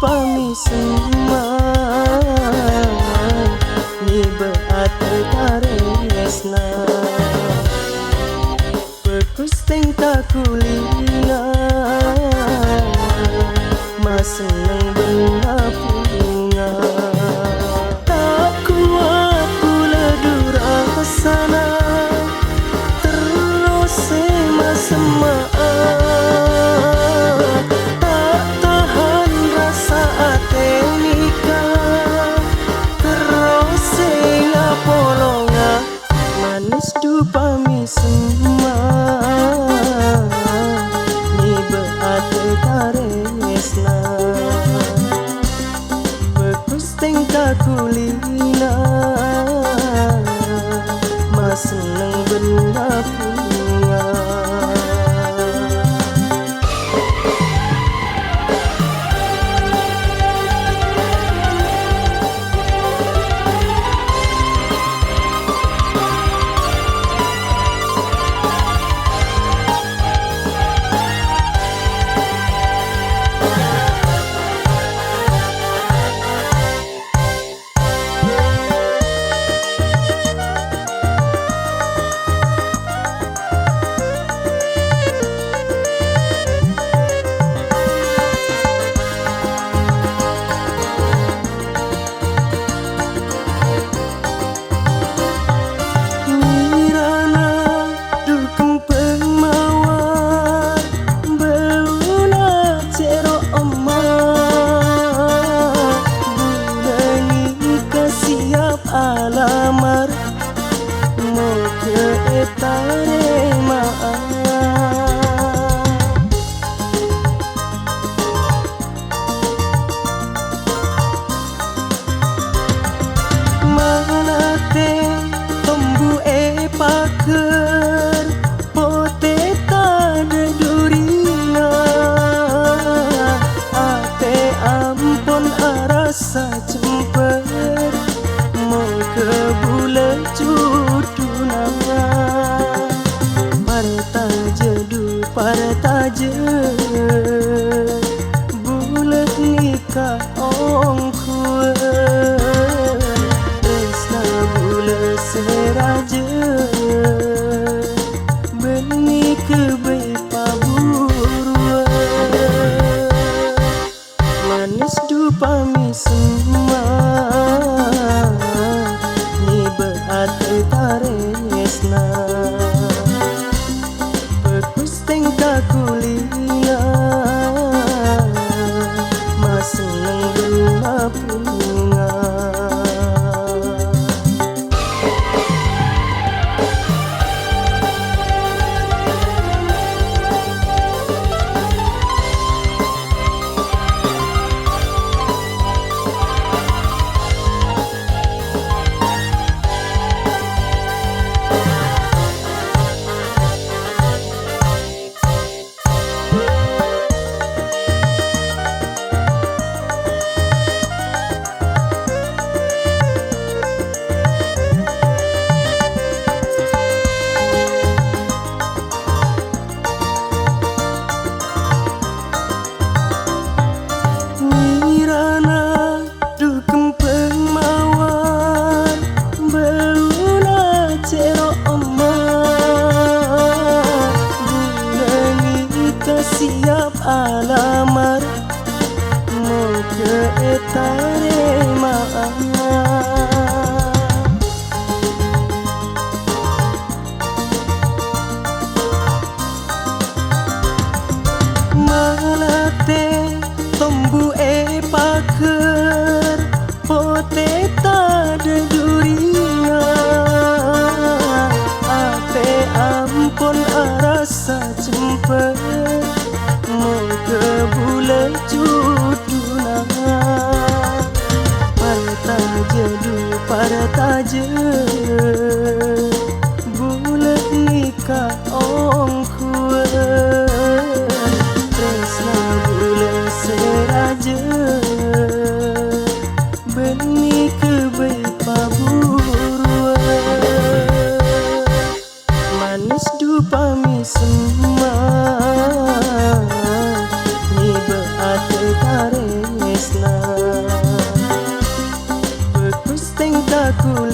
Pami semai ni berarti taresna bekus teng tak kulina mas seneng benda bunga tak kuat pula durasana terus mas semaa pami semua ni berarti taresna bekus teng kulina mas seneng benda bunga. Alamar mau ke etare malate tombu paker pote tade durina ate ampun arasa jemper ke bulan cuduna partaje bulan nikah ongkue resna bulan seraja benih kebay paburua manis dupami semua taresna bekus teng kulina cepet mau ke bulan cuduna partaje bulan nikah ongkuan tresna bulan seraja benih kebay paburuan manis dupa mi semua ni beate taresna bekus teng takul